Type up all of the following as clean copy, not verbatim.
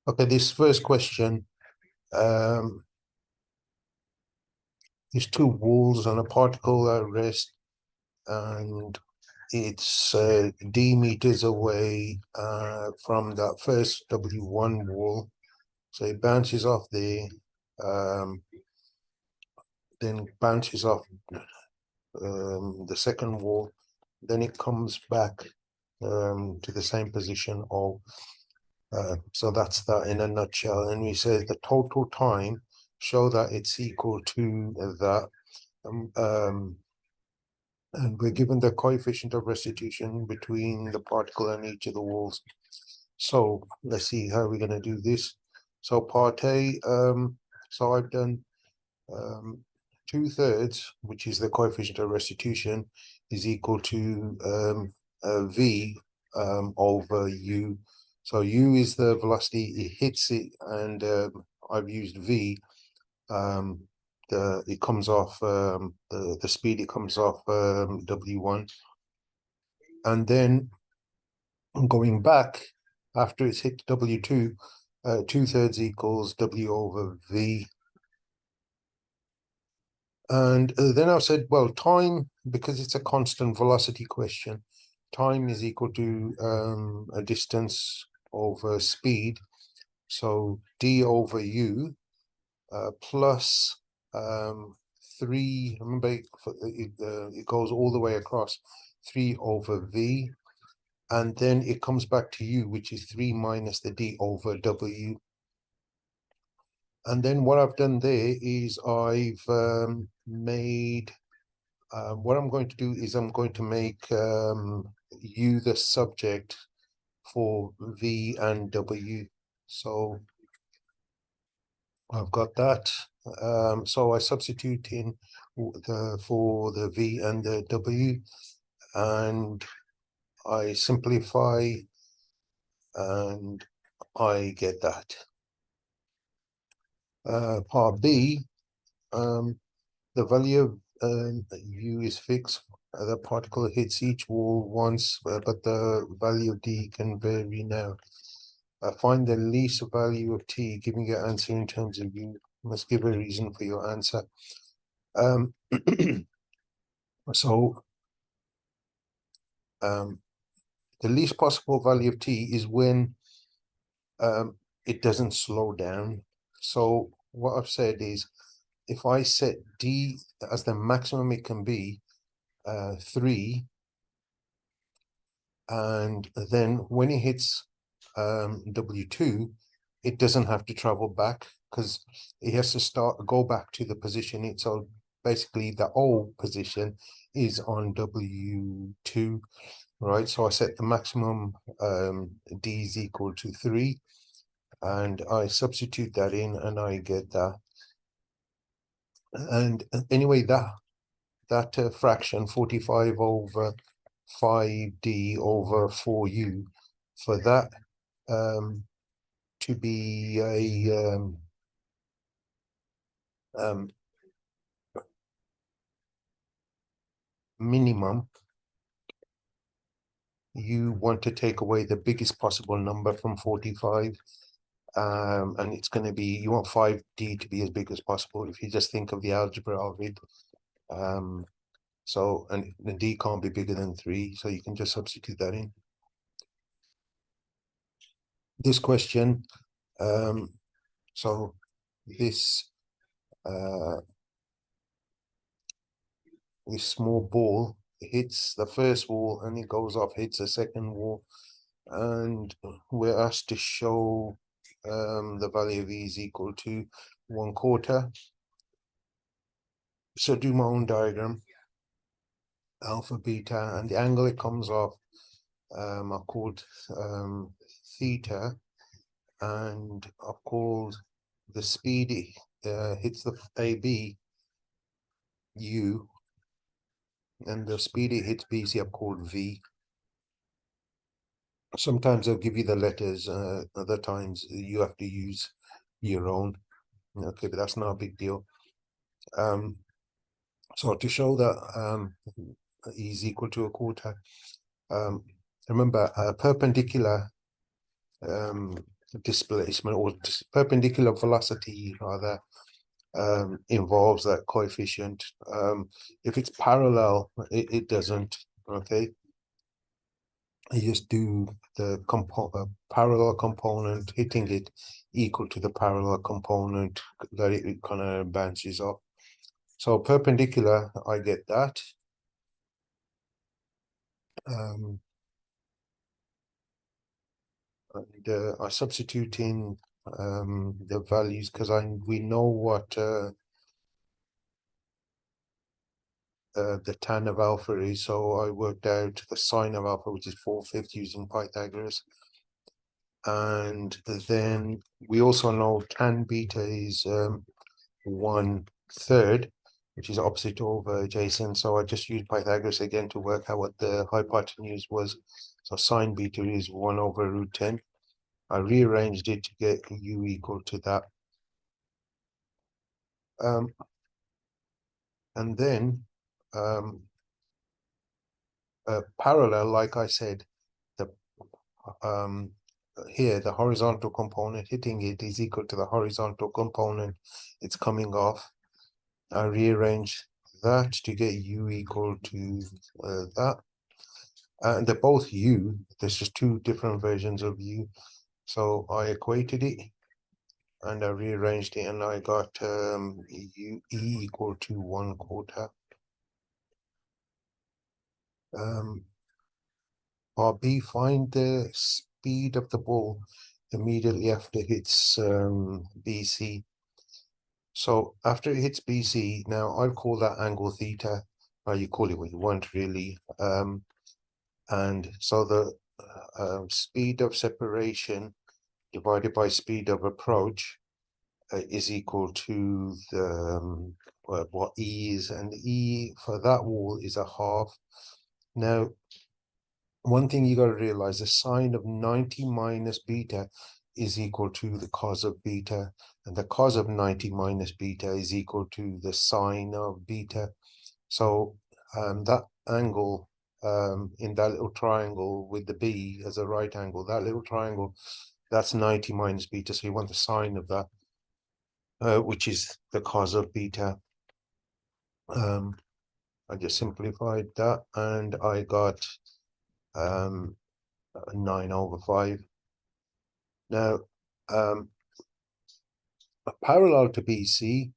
Okay, this first question, there's two walls and a particle at rest, and it's d meters away from that first W1 wall. So it bounces off there, then bounces off the second wall, then it comes back to the same position of so that's that in a nutshell. And we say the total time, show that it's equal to that. And we're given the coefficient of restitution between the particle and each of the walls. So let's see how we're going to do this. So part A, so I've done 2/3, which is the coefficient of restitution, is equal to V over U. So U is the velocity, it hits it, and I've used V. It comes off the speed, it comes off W1. And then going back after it's hit W2, 2/3 equals W over V. And then I said, well, time, because it's a constant velocity question, time is equal to a distance over speed. So d over u plus 3, remember it goes all the way across, 3 over v. And then it comes back to u, which is 3 minus the d over w. And then what I've done there is I've made, what I'm going to do is I'm going to make u the subject for v and w. So I've got that. So I substitute in for the v and the w, and I simplify, and I get that. Part B, the value of u is fixed. The particle hits each wall once, but the value of d can vary now. Find the least value of t, giving your answer in terms of u. You must give a reason for your answer. So the least possible value of t is when it doesn't slow down. So what I've said is, if I set d as the maximum it can be, 3, and then when it hits W2, it doesn't have to travel back, because it has to go back to the position it, so basically the old position is on W2, right? So I set the maximum d is equal to 3, and I substitute that in, and I get that. And anyway, that fraction, 45 over 5d over 4u, for that to be a minimum, you want to take away the biggest possible number from 45, and it's going to be, you want 5d to be as big as possible if you just think of the algebra of it. So, and the d can't be bigger than 3, so you can just substitute that in. This question, so this this small ball hits the first wall and it goes off, hits the second wall, and we're asked to show the value of e is equal to 1/4. So do my own diagram, alpha, beta, and the angle it comes off are called theta, and I've called the speed it hits the AB u, and the speed it hits BC I've called v. Sometimes they'll give you the letters, other times you have to use your own. Okay, but that's not a big deal. So to show that e is equal to 1/4, remember perpendicular displacement or perpendicular velocity rather involves that coefficient. If it's parallel, it doesn't. Okay, you just do the parallel component hitting it equal to the parallel component that it kind of bounces off. So perpendicular, I get that. And I substitute in the values because we know what the tan of alpha is, so I worked out the sine of alpha, which is 4/5 using Pythagoras. And then we also know tan beta is 1/3, which is opposite over adjacent. So I just used Pythagoras again to work out what the hypotenuse was. So sine beta is 1/√10. I rearranged it to get u equal to that. And then parallel, like I said, the here the horizontal component hitting it is equal to the horizontal component it's coming off. I rearrange that to get u equal to that. And they're both u. There's just two different versions of u. So I equated it and I rearranged it and I got e equal to 1/4. Part B, find the speed of the ball immediately after it hits BC. So after it hits BC, now I'll call that angle theta, or you call it what you want really. And so the speed of separation divided by speed of approach is equal to the what E is, and E for that wall is 1/2. Now, one thing you got to realize, the sine of 90 minus beta is equal to the cos of beta, and the cos of 90 minus beta is equal to the sine of beta. So that angle in that little triangle with the B as a right angle, that little triangle, that's 90 minus beta. So you want the sine of that, which is the cos of beta. I just simplified that and I got 9/5. Now, parallel to BC,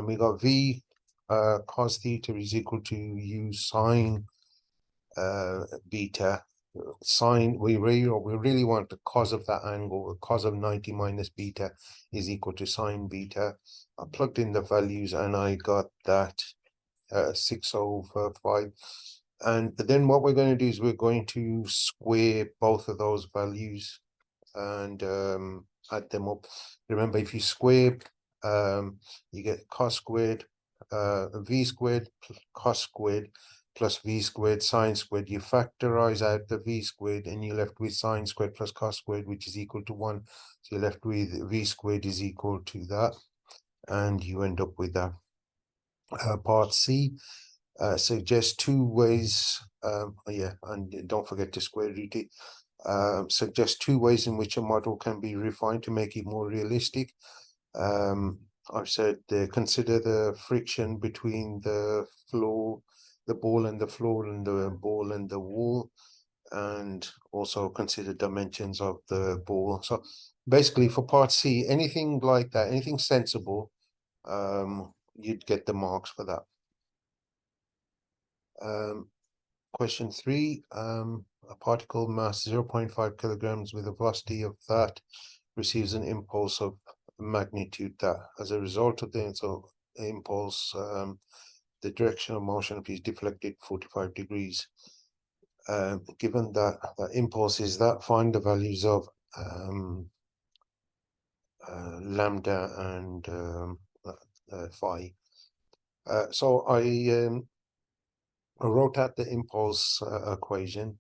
we got V cos theta is equal to U sine beta. Sine, we really want the cos of that angle. The cos of 90 minus beta is equal to sine beta. I plugged in the values and I got that 6/5. And then what we're going to do is we're going to square both of those values and add them up. Remember, if you square, you get cos squared, v squared, cos squared, plus v squared, sine squared. You factorize out the v squared and you're left with sine squared plus cos squared, which is equal to 1. So you're left with v squared is equal to that. And you end up with that. Part C suggests two ways. Yeah, and don't forget to square root it. Suggest two ways in which a model can be refined to make it more realistic. I've said consider the friction between the floor, the ball and the floor, and the ball and the wall, and also consider dimensions of the ball. So basically for part C, anything like that, anything sensible, you'd get the marks for that. Question 3, a particle mass 0.5 kilograms with a velocity of that receives an impulse of magnitude that. As a result of the impulse, the direction of motion is deflected 45 degrees. Given that the impulse is that, find the values of lambda and phi. So I wrote out the impulse equation,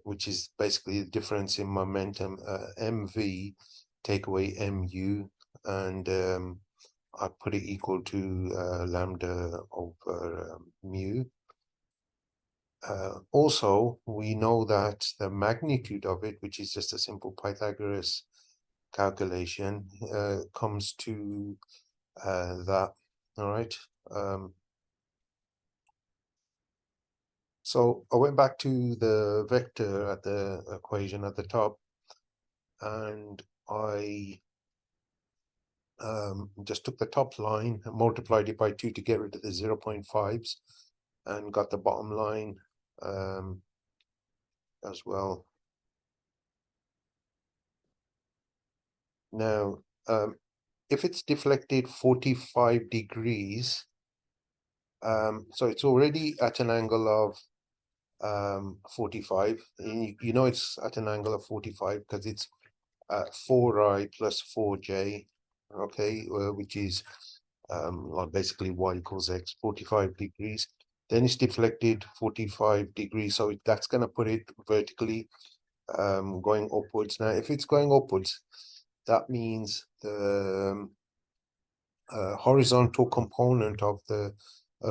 which is basically the difference in momentum, mv take away mu, and I put it equal to lambda over mu. Also, we know that the magnitude of it, which is just a simple Pythagoras calculation, comes to that. All right. So I went back to the vector at the equation at the top, and I just took the top line and multiplied it by 2 to get rid of the 0.5s, and got the bottom line as well. Now, if it's deflected 45 degrees, so it's already at an angle of 45. You know it's at an angle of 45 because it's 4i plus 4j, okay, which is like basically y equals x, 45 degrees. Then it's deflected 45 degrees, so that's going to put it vertically going upwards. Now, if it's going upwards, that means the horizontal component of the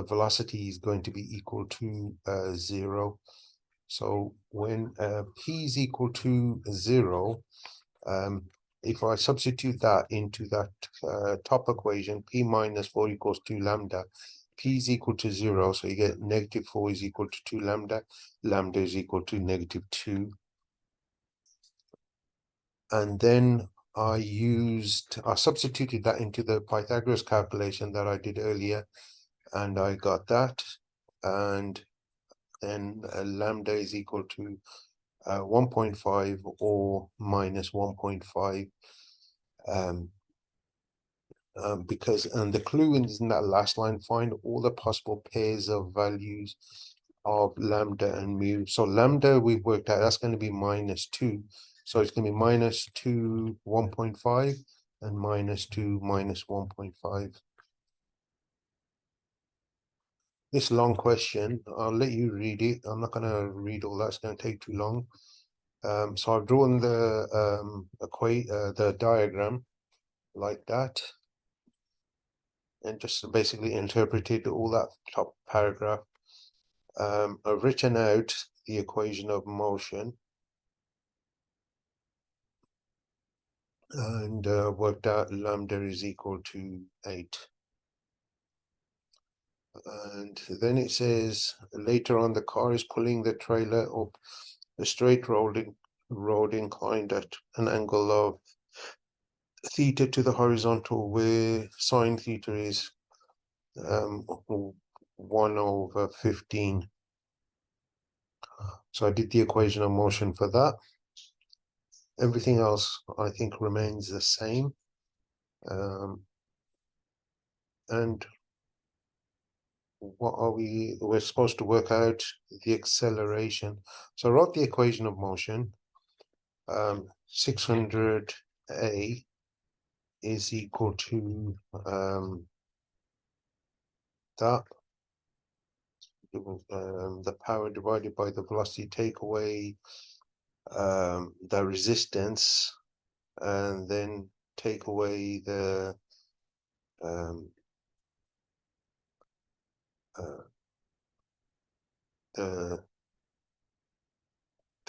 velocity is going to be equal to 0. So when p is equal to 0, if I substitute that into that top equation, p minus 4 equals 2 lambda, p is equal to 0, so you get negative 4 is equal to 2 lambda, lambda is equal to negative 2. And then I substituted that into the Pythagoras calculation that I did earlier, and I got that. And then lambda is equal to 1.5 or minus 1.5. Because the clue is in that last line, find all the possible pairs of values of lambda and mu. So lambda we've worked out, that's going to be minus 2. So it's going to be minus 2, 1.5 and minus 2, minus 1.5. This long question, I'll let you read it. I'm not going to read all that. It's going to take too long. So I've drawn the diagram like that, and just basically interpreted all that top paragraph. I've written out the equation of motion and worked out lambda is equal to 8. And then it says later on the car is pulling the trailer up a straight road inclined at an angle of theta to the horizontal, where sine theta is 1/15. So I did the equation of motion for that. Everything else I think remains the same. And what are we're supposed to work out the acceleration. So I wrote the equation of motion. 600a is equal to that, the power divided by the velocity, take away the resistance, and then take away the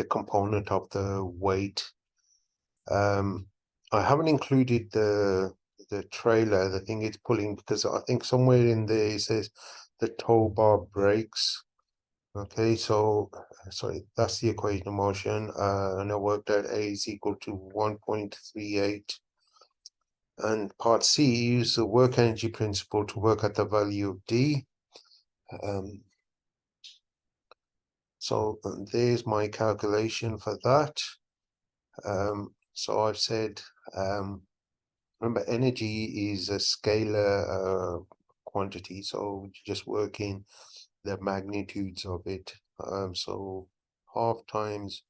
component of the weight. I haven't included the trailer, the thing it's pulling, because I think somewhere in there it says the tow bar brakes. Okay, so sorry, that's the equation of motion, and I worked out A is equal to 1.38. And part C, use the work energy principle to work at the value of D. So there's my calculation for that. So I've said, remember, energy is a scalar quantity, so you just work in the magnitudes of it. So half times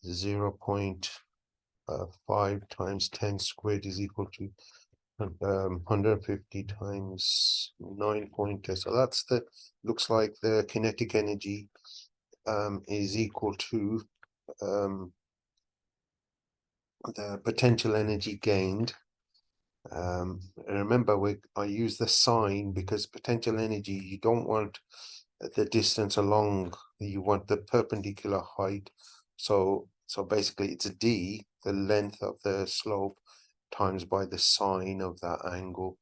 0.5 times 10 squared is equal to 150 times 9 pointers. So that's looks like the kinetic energy is equal to the potential energy gained. Remember, I use the sign because potential energy, you don't want the distance along you want the perpendicular height. So basically it's d, the length of the slope, times by the sine of that angle,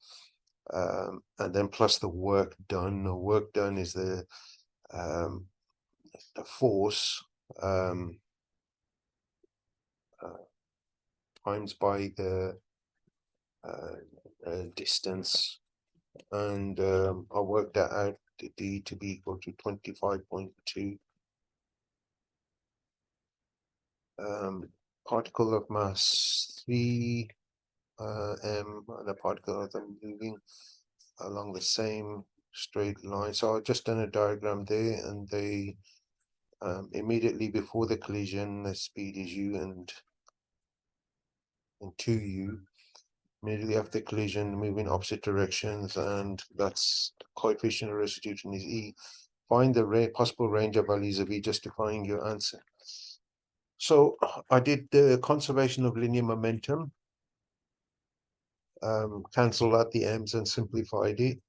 and then plus the work done. The work done is the force times by the distance, and I worked that out to d to be equal to 25.2. Particle of mass 3 m, and the particle of them moving along the same straight line. So I've just done a diagram there, and they immediately before the collision, the speed is u and 2u. Immediately after collision, moving opposite directions, and that's the coefficient of restitution is e. Find the possible range of values of e, justifying your answer. So I did the conservation of linear momentum, cancelled out the m's and simplified it,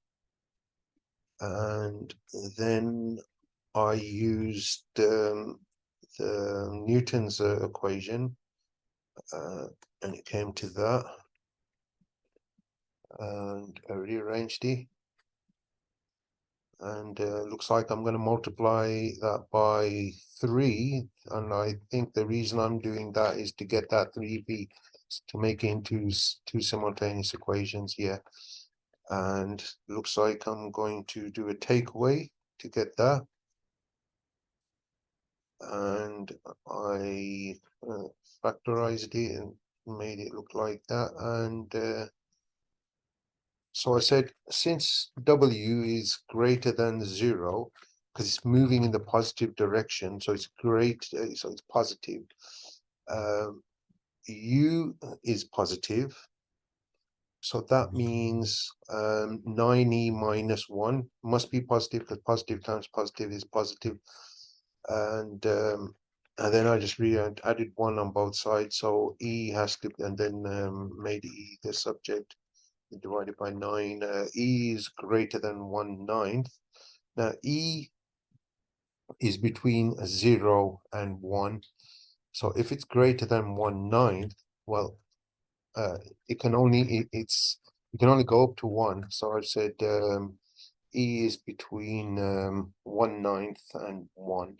and then I used the Newton's equation, and it came to that, and I rearranged it, and looks like I'm going to multiply that by 3, and I think the reason I'm doing that is to get that 3b to make it into two simultaneous equations here, and looks like I'm going to do a takeaway to get that, and I factorized it and made it look like that, and so I said, since w is greater than 0, because it's moving in the positive direction, so it's great, so it's positive. U is positive, so that means 9e minus 1 must be positive, because positive times positive is positive. And then I just added 1 on both sides, so e has to, and then made e the subject, divided by 9. E is greater than 1/9. Now E is between 0 and 1. So if it's greater than 1/9, well, it can only you can only go up to 1. So I've said E is between 1/9 and 1.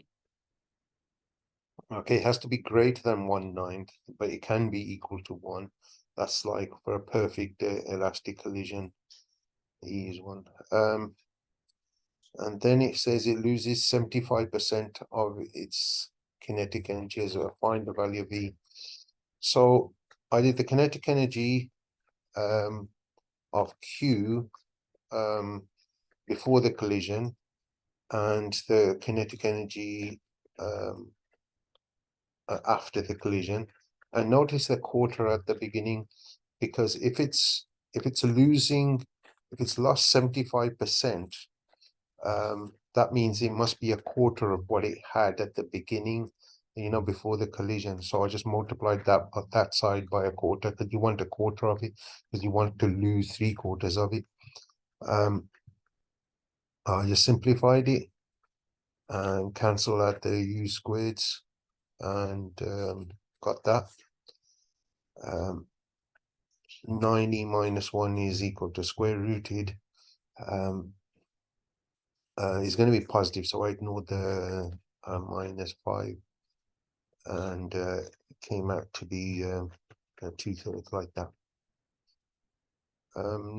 Okay, it has to be greater than 1/9, but it can be equal to 1. That's like for a perfect elastic collision. E is 1. And then it says it loses 75% of its kinetic energy as well. Find the value of E. So I did the kinetic energy of Q before the collision, and the kinetic energy after the collision. And notice the quarter at the beginning, because if it's lost 75%, that means it must be a quarter of what it had at the beginning, before the collision. So I just multiplied that side by a quarter, because you want a quarter of it, because you want to lose 3/4 of it. I just simplified it and cancel out the u squareds, and got that. 9e minus 1 is equal to square rooted. Is going to be positive, so I ignored the minus 5, and it came out to be 2/3 like that.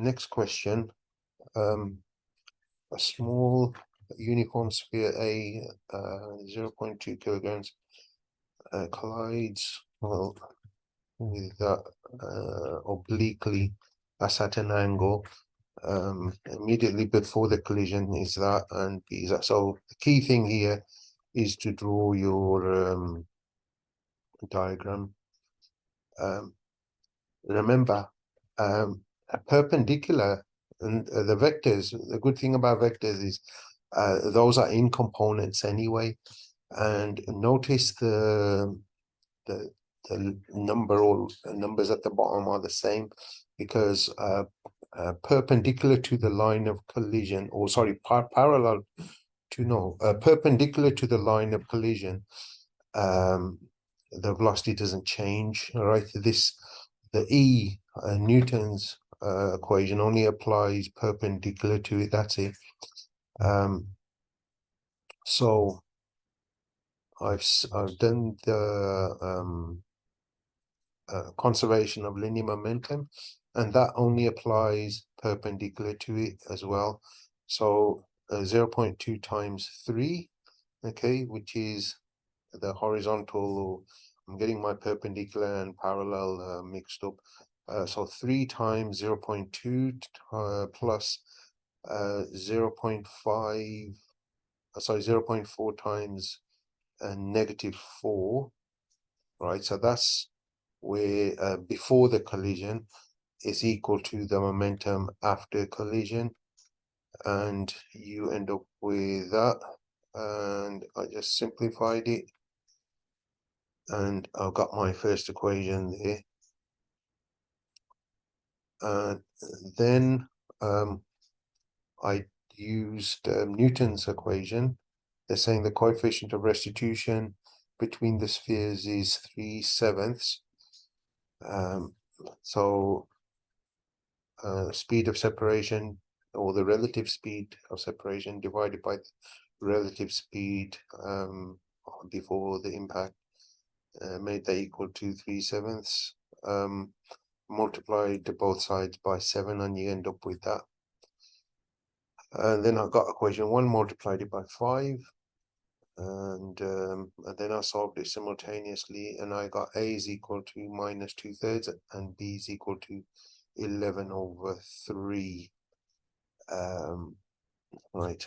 Next question. A small uniform sphere A, 0.2 kilograms, collides with that obliquely, that's at an angle. Immediately before the collision is that, and is that. So the key thing here is to draw your diagram. Remember, a perpendicular, and the vectors, the good thing about vectors is those are in components anyway, and notice the number, or numbers at the bottom are the same, because perpendicular to the line of collision, or sorry, parallel perpendicular to the line of collision, the velocity doesn't change. All right, the E Newton's equation only applies perpendicular to it. That's it. So I've done the conservation of linear momentum, and that only applies perpendicular to it as well. So 0.2 times 3, okay, which is the horizontal. I'm getting my perpendicular and parallel mixed up. So 3 times 0.2 plus 0.5, sorry, 0.4 times -4, right? So that's where before the collision is equal to the momentum after collision, and you end up with that. And I just simplified it, and I've got my first equation there. And then I used Newton's equation. They're saying the coefficient of restitution between the spheres is 3/7. So speed of separation, or the relative speed of separation divided by the relative speed before the impact, made that equal to 3/7. Multiplied both sides by 7, and you end up with that. And then I got equation 1, multiplied it by 5, and then I solved it simultaneously, and I got A is equal to -2/3 and B is equal to 11/3. Right.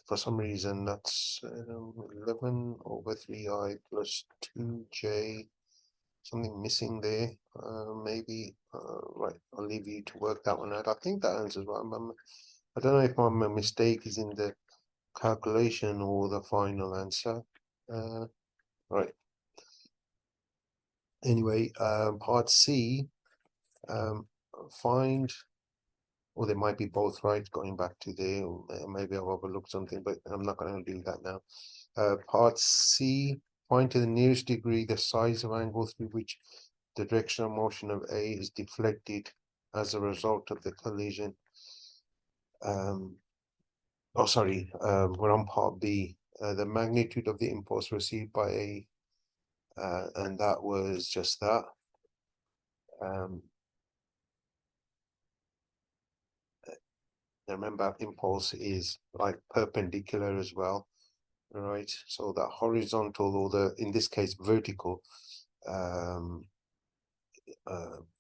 For some reason that's 11/3I plus 2J. Something missing there. Maybe right. I'll leave you to work that one out. I think that answers right. I don't know if my mistake is in the calculation or the final answer. Right. Anyway, part C, find, or they might be both right, going back to there, or maybe I've overlooked something, but I'm not going to do that now. Part C, find to the nearest degree the size of angle through which the direction of motion of A is deflected as a result of the collision. We're on part B. The magnitude of the impulse received by A, and that was just that. Remember, impulse is like perpendicular as well, right? So that horizontal, or the, in this case, vertical,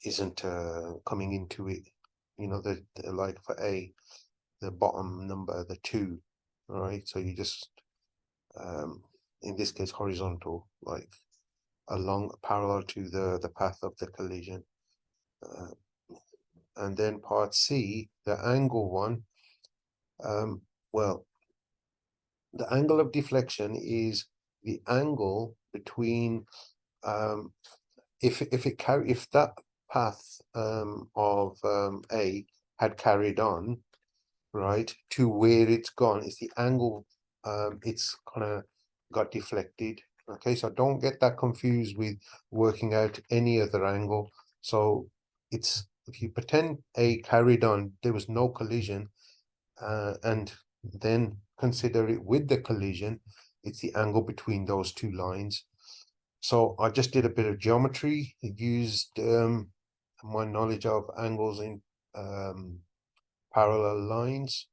isn't coming into it. You know, the like for A, the bottom number, the 2, all right? So you just, in this case, horizontal, like along, parallel to the path of the collision. And then part C, the angle one, well, the angle of deflection is the angle between, if that path of A had carried on, right, to where it's gone, is the angle it's kind of got deflected. Okay, so don't get that confused with working out any other angle. So it's, if you pretend A carried on, there was no collision, and then consider it with the collision, it's the angle between those two lines. So I just did a bit of geometry, used my knowledge of angles in parallel lines,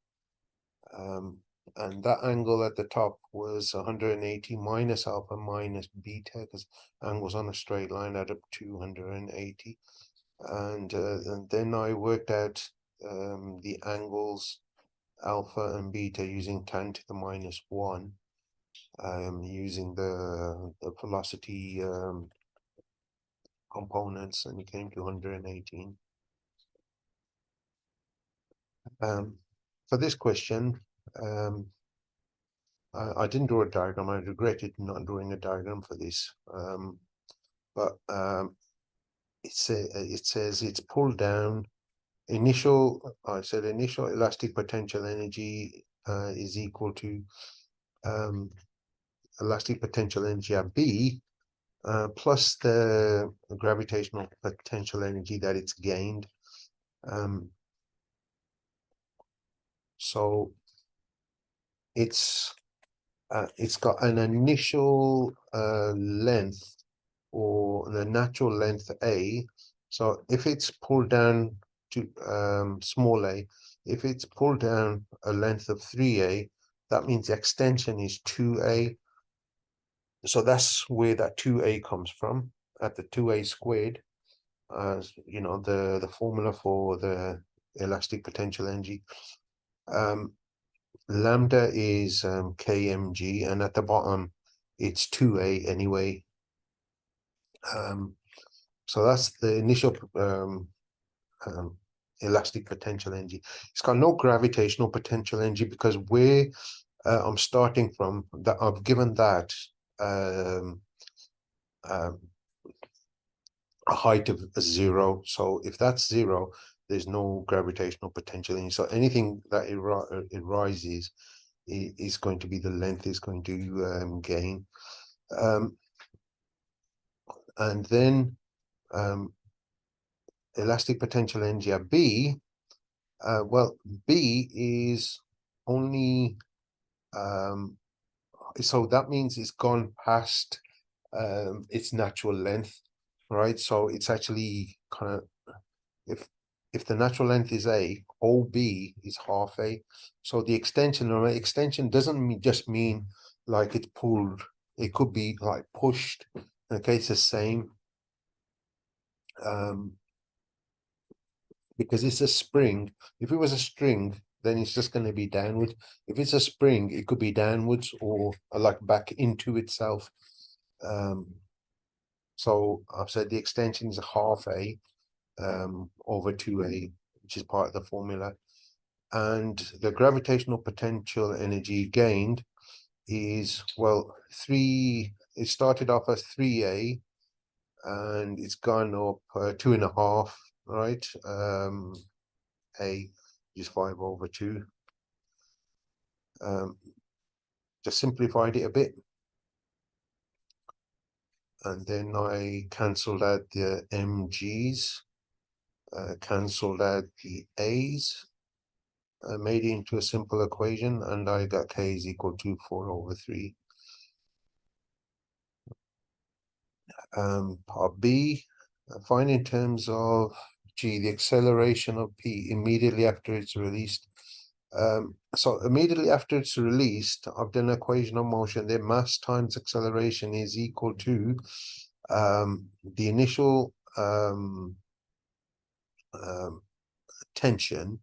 and that angle at the top was 180 minus alpha minus beta, because angles on a straight line add up to 180. And then I worked out the angles alpha and beta using 10 to the -1, using the velocity components, and it came to 118. For this question, I didn't draw a diagram. I regretted not drawing a diagram for this, but it says it's pulled down I said initial elastic potential energy is equal to elastic potential energy at B plus the gravitational potential energy that it's gained. So it's got an initial length, or the natural length A. So if it's pulled down to small a, if it's pulled down a length of 3a, that means the extension is 2a. So that's where that 2a comes from, at the 2a squared. You know, the formula for the elastic potential energy. Lambda is kmg, and at the bottom it's 2a anyway. So that's the initial elastic potential energy. It's got no gravitational potential energy because where I'm starting from, that I've given that a height of 0. So if that's 0, there's no gravitational potential energy. So anything that it rises is going to be the length is going to gain. And then elastic potential energy at B, well, B is only, so that means it's gone past its natural length, right? So it's actually kind of, if the natural length is A, OB is half A. So the extension doesn't just mean like it's pulled, it could be like pushed. Okay, it's the same. Because it's a spring. If it was a string, then it's just going to be downwards. If it's a spring, it could be downwards or like back into itself. So I've said the extension is half A over 2A, which is part of the formula. And the gravitational potential energy gained is, well, it started off as 3A and it's gone up 2.5, right? A is 5 over 2. Just simplified it a bit. And then I cancelled out the mg's, cancelled out the a's, made it into a simple equation, and I got k is equal to 4 over 3. Part B, find in terms of G the acceleration of P immediately after it's released. So immediately after it's released, I've done an equation of motion. Their mass times acceleration is equal to the initial tension,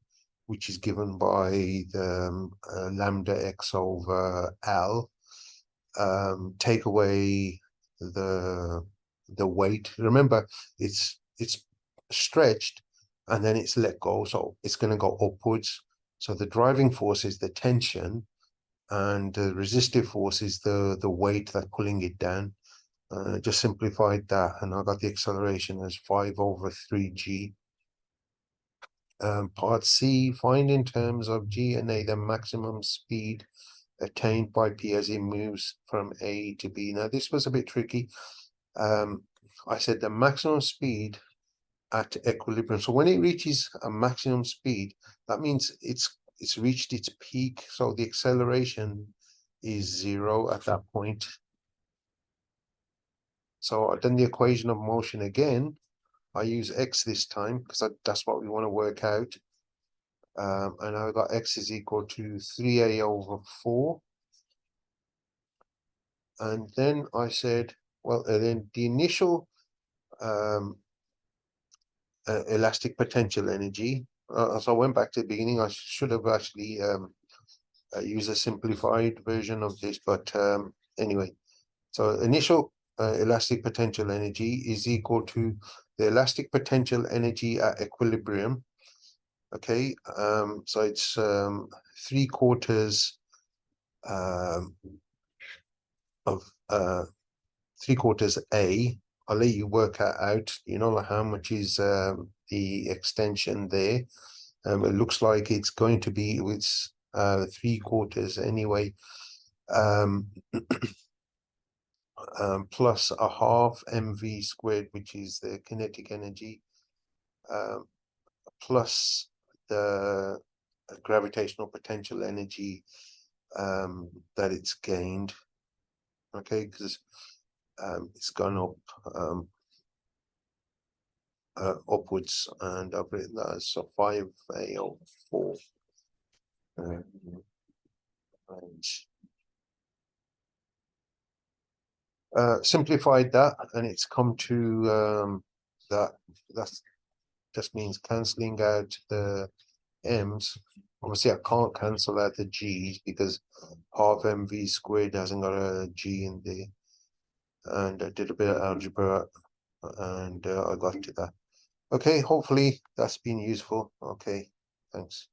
which is given by the lambda x over L, take away the weight. Remember, it's stretched and then it's let go, so it's going to go upwards. So the driving force is the tension, and the resistive force is the weight that's pulling it down. Just simplified that, and I got the acceleration as 5 over 3g. Part C, find in terms of G and A the maximum speed attained by P as it moves from A to B. Now this was a bit tricky. I said the maximum speed at equilibrium. So when it reaches a maximum speed, that means it's reached its peak. So the acceleration is 0 at that point. So I've done the equation of motion again. I use x this time because that's what we want to work out. And I got x is equal to 3a over 4. And then I said, well, then the initial elastic potential energy. So I went back to the beginning. I should have actually used a simplified version of this, but anyway. So initial elastic potential energy is equal to the elastic potential energy at equilibrium. Okay, so it's 3/4 of 3/4 A. I'll let you work that out. You know, like how much is the extension there. It looks like it's going to be with 3/4 anyway. Plus a half mv squared, which is the kinetic energy, plus the gravitational potential energy that it's gained. Okay, because it's gone up upwards, and I've written that as so 5A04. And simplified that, and it's come to that's just means cancelling out the m's. Obviously I can't cancel out the g's because half mv squared hasn't got a g in there, and I did a bit of algebra and I got to that. Okay, hopefully that's been useful. Okay, thanks.